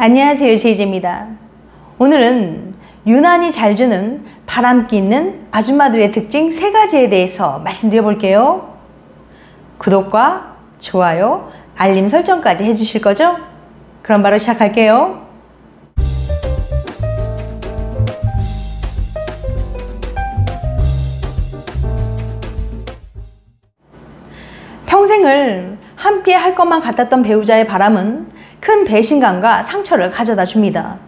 안녕하세요, 제이제입니다. 오늘은 유난히 잘 주는 바람기 있는 아줌마들의 특징 3가지에 대해서 말씀드려 볼게요. 구독과 좋아요, 알림 설정까지 해주실 거죠? 그럼 바로 시작할게요. 평생을 함께 할 것만 같았던 배우자의 바람은 큰 배신감과 상처를 가져다 줍니다.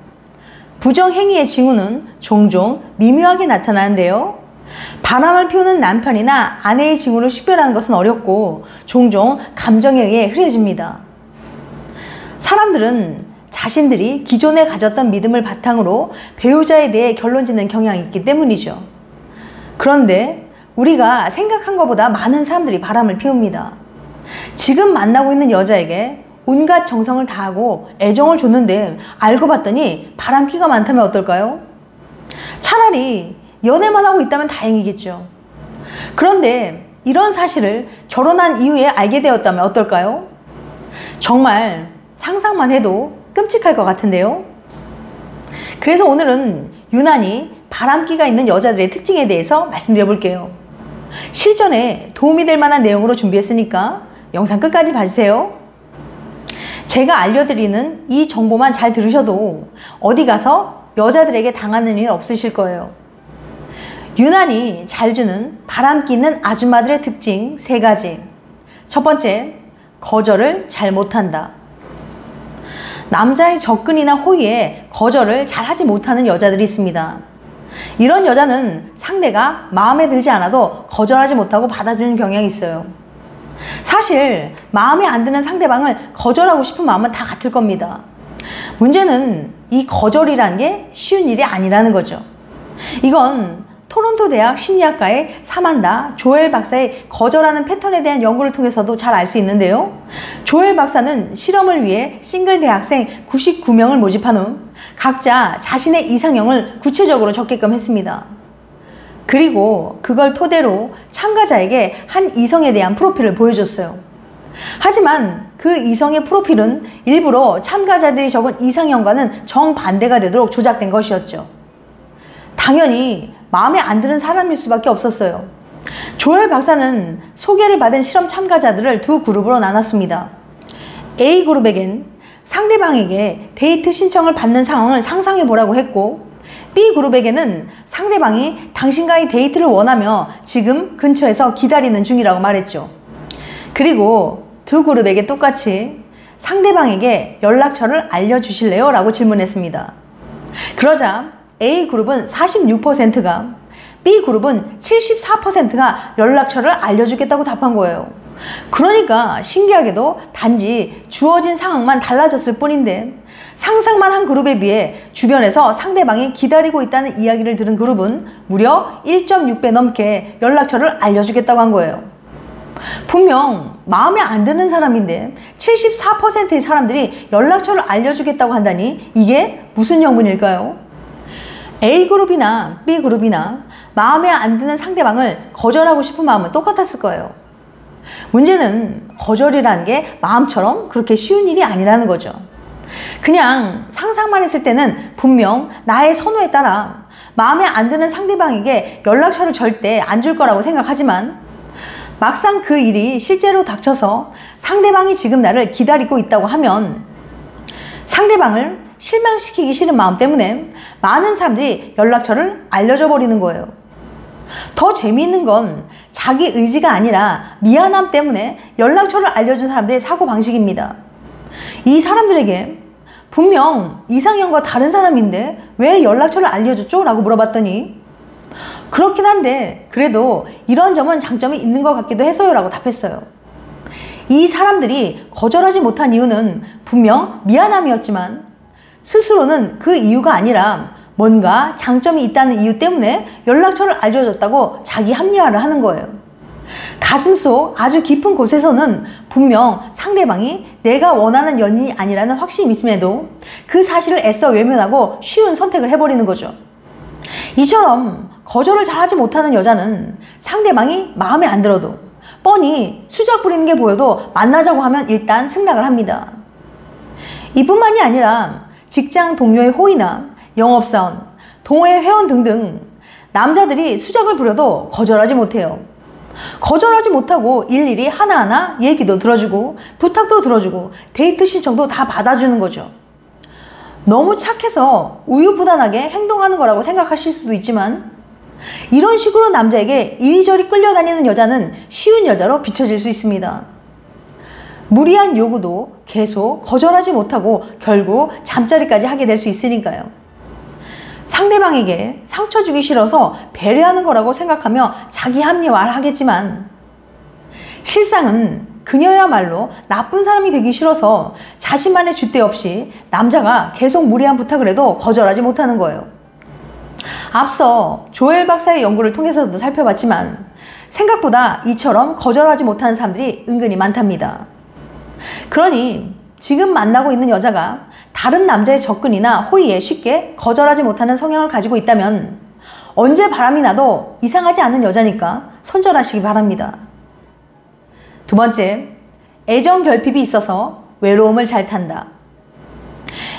부정행위의 징후는 종종 미묘하게 나타나는데요. 바람을 피우는 남편이나 아내의 징후를 식별하는 것은 어렵고 종종 감정에 의해 흐려집니다. 사람들은 자신들이 기존에 가졌던 믿음을 바탕으로 배우자에 대해 결론짓는 경향이 있기 때문이죠. 그런데 우리가 생각한 것보다 많은 사람들이 바람을 피웁니다. 지금 만나고 있는 여자에게 온갖 정성을 다하고 애정을 줬는데 알고 봤더니 바람기가 많다면 어떨까요? 차라리 연애만 하고 있다면 다행이겠죠. 그런데 이런 사실을 결혼한 이후에 알게 되었다면 어떨까요? 정말 상상만 해도 끔찍할 것 같은데요. 그래서 오늘은 유난히 바람기가 있는 여자들의 특징에 대해서 말씀드려 볼게요. 실전에 도움이 될 만한 내용으로 준비했으니까 영상 끝까지 봐주세요. 제가 알려드리는 이 정보만 잘 들으셔도 어디 가서 여자들에게 당하는 일은 없으실 거예요. 유난히 잘 주는 바람기 있는 아줌마들의 특징 3가지. 첫 번째, 거절을 잘 못한다. 남자의 접근이나 호의에 거절을 잘 하지 못하는 여자들이 있습니다. 이런 여자는 상대가 마음에 들지 않아도 거절하지 못하고 받아주는 경향이 있어요. 사실 마음에 안 드는 상대방을 거절하고 싶은 마음은 다 같을 겁니다. 문제는 이 거절이라는 게 쉬운 일이 아니라는 거죠. 이건 토론토 대학 심리학과의 사만다 조엘 박사의 거절하는 패턴에 대한 연구를 통해서도 잘 알 수 있는데요. 조엘 박사는 실험을 위해 싱글 대학생 99명을 모집한 후 각자 자신의 이상형을 구체적으로 적게끔 했습니다. 그리고 그걸 토대로 참가자에게 한 이성에 대한 프로필을 보여줬어요. 하지만 그 이성의 프로필은 일부러 참가자들이 적은 이상형과는 정반대가 되도록 조작된 것이었죠. 당연히 마음에 안 드는 사람일 수밖에 없었어요. 조엘 박사는 소개를 받은 실험 참가자들을 두 그룹으로 나눴습니다. A그룹에겐 상대방에게 데이트 신청을 받는 상황을 상상해 보라고 했고, B그룹에게는 상대방이 당신과의 데이트를 원하며 지금 근처에서 기다리는 중이라고 말했죠. 그리고 두 그룹에게 똑같이 상대방에게 연락처를 알려주실래요? 라고 질문했습니다. 그러자 A그룹은 46%가, B그룹은 74%가 연락처를 알려주겠다고 답한 거예요. 그러니까 신기하게도 단지 주어진 상황만 달라졌을 뿐인데, 상상만 한 그룹에 비해 주변에서 상대방이 기다리고 있다는 이야기를 들은 그룹은 무려 1.6배 넘게 연락처를 알려주겠다고 한 거예요. 분명 마음에 안 드는 사람인데 74%의 사람들이 연락처를 알려주겠다고 한다니 이게 무슨 영문일까요? A그룹이나 B그룹이나 마음에 안 드는 상대방을 거절하고 싶은 마음은 똑같았을 거예요. 문제는 거절이라는 게 마음처럼 그렇게 쉬운 일이 아니라는 거죠. 그냥 상상만 했을 때는 분명 나의 선호에 따라 마음에 안 드는 상대방에게 연락처를 절대 안 줄 거라고 생각하지만, 막상 그 일이 실제로 닥쳐서 상대방이 지금 나를 기다리고 있다고 하면 상대방을 실망시키기 싫은 마음 때문에 많은 사람들이 연락처를 알려줘 버리는 거예요. 더 재미있는 건 자기 의지가 아니라 미안함 때문에 연락처를 알려준 사람들의 사고방식입니다. 이 사람들에게 분명 이상형과 다른 사람인데 왜 연락처를 알려줬죠? 라고 물어봤더니, 그렇긴 한데 그래도 이런 점은 장점이 있는 것 같기도 해서요 라고 답했어요. 이 사람들이 거절하지 못한 이유는 분명 미안함이었지만 스스로는 그 이유가 아니라 뭔가 장점이 있다는 이유 때문에 연락처를 알려줬다고 자기 합리화를 하는 거예요. 가슴속 아주 깊은 곳에서는 분명 상대방이 내가 원하는 연인이 아니라는 확신이 있음에도 그 사실을 애써 외면하고 쉬운 선택을 해버리는 거죠. 이처럼 거절을 잘하지 못하는 여자는 상대방이 마음에 안 들어도 뻔히 수작 부리는 게 보여도 만나자고 하면 일단 승낙을 합니다. 이뿐만이 아니라 직장 동료의 호의나 영업사원, 동호회 회원 등등 남자들이 수작을 부려도 거절하지 못해요. 거절하지 못하고 일일이 하나하나 얘기도 들어주고 부탁도 들어주고 데이트 신청도 다 받아주는 거죠. 너무 착해서 우유부단하게 행동하는 거라고 생각하실 수도 있지만 이런 식으로 남자에게 이리저리 끌려다니는 여자는 쉬운 여자로 비춰질 수 있습니다. 무리한 요구도 계속 거절하지 못하고 결국 잠자리까지 하게 될 수 있으니까요. 상대방에게 상처 주기 싫어서 배려하는 거라고 생각하며 자기 합리화를 하겠지만 실상은 그녀야말로 나쁜 사람이 되기 싫어서 자신만의 줏대 없이 남자가 계속 무리한 부탁을 해도 거절하지 못하는 거예요. 앞서 조엘 박사의 연구를 통해서도 살펴봤지만 생각보다 이처럼 거절하지 못하는 사람들이 은근히 많답니다. 그러니 지금 만나고 있는 여자가 다른 남자의 접근이나 호의에 쉽게 거절하지 못하는 성향을 가지고 있다면 언제 바람이 나도 이상하지 않은 여자니까 손절하시기 바랍니다. 두 번째, 애정 결핍이 있어서 외로움을 잘 탄다.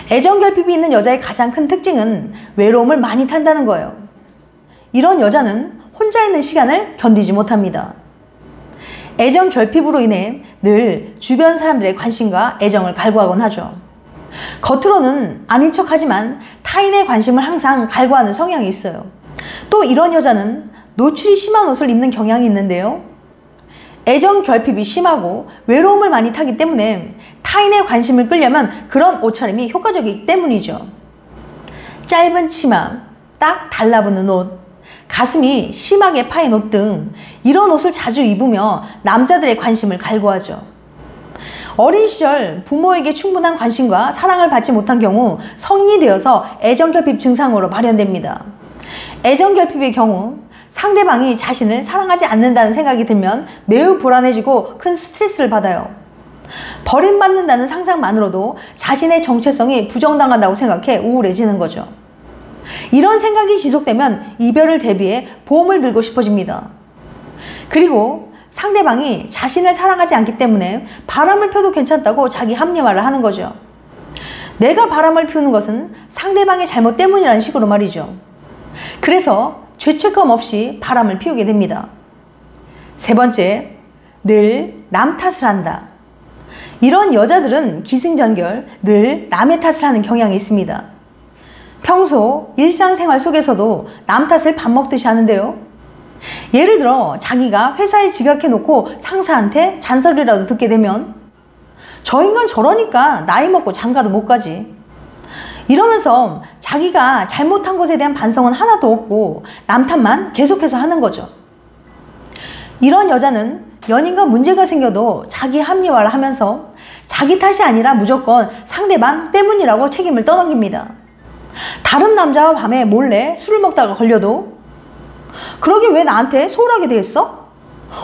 애정 결핍이 있는 여자의 가장 큰 특징은 외로움을 많이 탄다는 거예요. 이런 여자는 혼자 있는 시간을 견디지 못합니다. 애정 결핍으로 인해 늘 주변 사람들의 관심과 애정을 갈구하곤 하죠. 겉으로는 아닌 척하지만 타인의 관심을 항상 갈구하는 성향이 있어요. 또 이런 여자는 노출이 심한 옷을 입는 경향이 있는데요. 애정 결핍이 심하고 외로움을 많이 타기 때문에 타인의 관심을 끌려면 그런 옷차림이 효과적이기 때문이죠. 짧은 치마, 딱 달라붙는 옷, 가슴이 심하게 파인 옷 등 이런 옷을 자주 입으며 남자들의 관심을 갈구하죠. 어린 시절 부모에게 충분한 관심과 사랑을 받지 못한 경우 성인이 되어서 애정결핍 증상으로 발현됩니다. 애정결핍의 경우 상대방이 자신을 사랑하지 않는다는 생각이 들면 매우 불안해지고 큰 스트레스를 받아요. 버림받는다는 상상만으로도 자신의 정체성이 부정당한다고 생각해 우울해지는 거죠. 이런 생각이 지속되면 이별을 대비해 보험을 들고 싶어집니다. 그리고 상대방이 자신을 사랑하지 않기 때문에 바람을 펴도 괜찮다고 자기 합리화를 하는 거죠. 내가 바람을 피우는 것은 상대방의 잘못 때문이라는 식으로 말이죠. 그래서 죄책감 없이 바람을 피우게 됩니다. 세 번째, 늘 남 탓을 한다. 이런 여자들은 기승전결, 늘 남의 탓을 하는 경향이 있습니다. 평소 일상생활 속에서도 남 탓을 밥 먹듯이 하는데요. 예를 들어 자기가 회사에 지각해놓고 상사한테 잔소리라도 듣게 되면 저 인간 저러니까 나이 먹고 장가도 못 가지. 이러면서 자기가 잘못한 것에 대한 반성은 하나도 없고 남 탓만 계속해서 하는 거죠. 이런 여자는 연인과 문제가 생겨도 자기 합리화를 하면서 자기 탓이 아니라 무조건 상대방 때문이라고 책임을 떠넘깁니다. 다른 남자와 밤에 몰래 술을 먹다가 걸려도 그러게 왜 나한테 소홀하게 되겠어?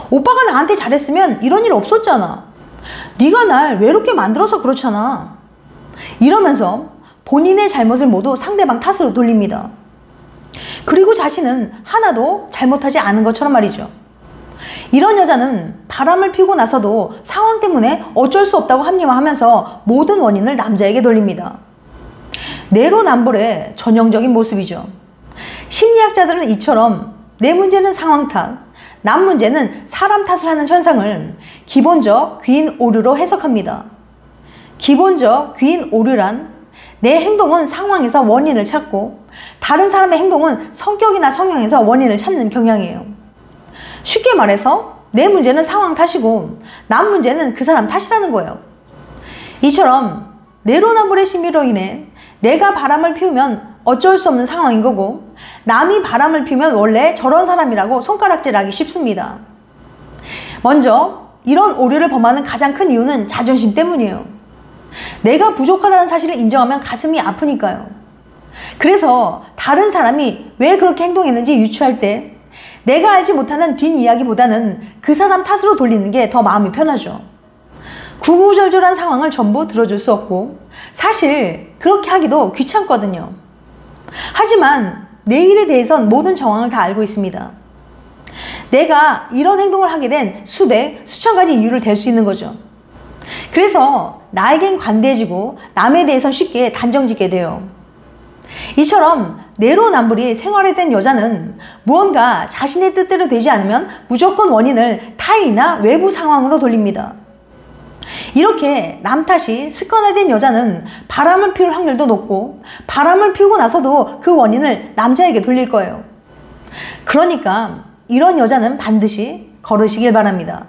오빠가 나한테 잘했으면 이런 일 없었잖아. 네가 날 외롭게 만들어서 그렇잖아. 이러면서 본인의 잘못을 모두 상대방 탓으로 돌립니다. 그리고 자신은 하나도 잘못하지 않은 것처럼 말이죠. 이런 여자는 바람을 피우고 나서도 상황 때문에 어쩔 수 없다고 합리화하면서 모든 원인을 남자에게 돌립니다. 내로남불의 전형적인 모습이죠. 심리학자들은 이처럼 내 문제는 상황 탓, 남 문제는 사람 탓을 하는 현상을 기본적 귀인 오류로 해석합니다. 기본적 귀인 오류란 내 행동은 상황에서 원인을 찾고 다른 사람의 행동은 성격이나 성향에서 원인을 찾는 경향이에요. 쉽게 말해서 내 문제는 상황 탓이고 남 문제는 그 사람 탓이라는 거예요. 이처럼 내로남불의 심리로 인해 내가 바람을 피우면 어쩔 수 없는 상황인 거고 남이 바람을 피우면 원래 저런 사람이라고 손가락질하기 쉽습니다. 먼저 이런 오류를 범하는 가장 큰 이유는 자존심 때문이에요. 내가 부족하다는 사실을 인정하면 가슴이 아프니까요. 그래서 다른 사람이 왜 그렇게 행동했는지 유추할 때 내가 알지 못하는 뒷이야기보다는 그 사람 탓으로 돌리는 게 더 마음이 편하죠. 구구절절한 상황을 전부 들어줄 수 없고 사실 그렇게 하기도 귀찮거든요. 하지만 내 일에 대해선 모든 정황을 다 알고 있습니다. 내가 이런 행동을 하게 된 수백, 수천 가지 이유를 댈 수 있는 거죠. 그래서 나에겐 관대해지고 남에 대해선 쉽게 단정짓게 돼요. 이처럼 내로남불이 생활화된 여자는 무언가 자신의 뜻대로 되지 않으면 무조건 원인을 타인이나 외부 상황으로 돌립니다. 이렇게 남 탓이 습관화된 여자는 바람을 피울 확률도 높고 바람을 피우고 나서도 그 원인을 남자에게 돌릴 거예요. 그러니까 이런 여자는 반드시 거르시길 바랍니다.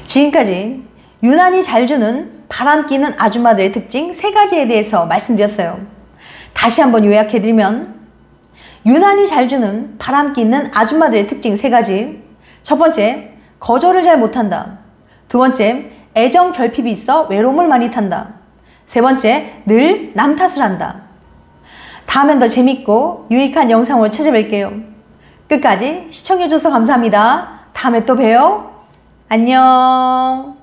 지금까지 유난히 잘 주는 바람 끼는 아줌마들의 특징 3가지에 대해서 말씀드렸어요. 다시 한번 요약해드리면 유난히 잘 주는 바람 끼는 아줌마들의 특징 3가지. 첫 번째, 거절을 잘 못한다. 두 번째, 애정 결핍이 있어 외로움을 많이 탄다. 세 번째, 늘 남 탓을 한다. 다음엔 더 재밌고 유익한 영상으로 찾아뵐게요. 끝까지 시청해줘서 감사합니다. 다음에 또 봬요. 안녕.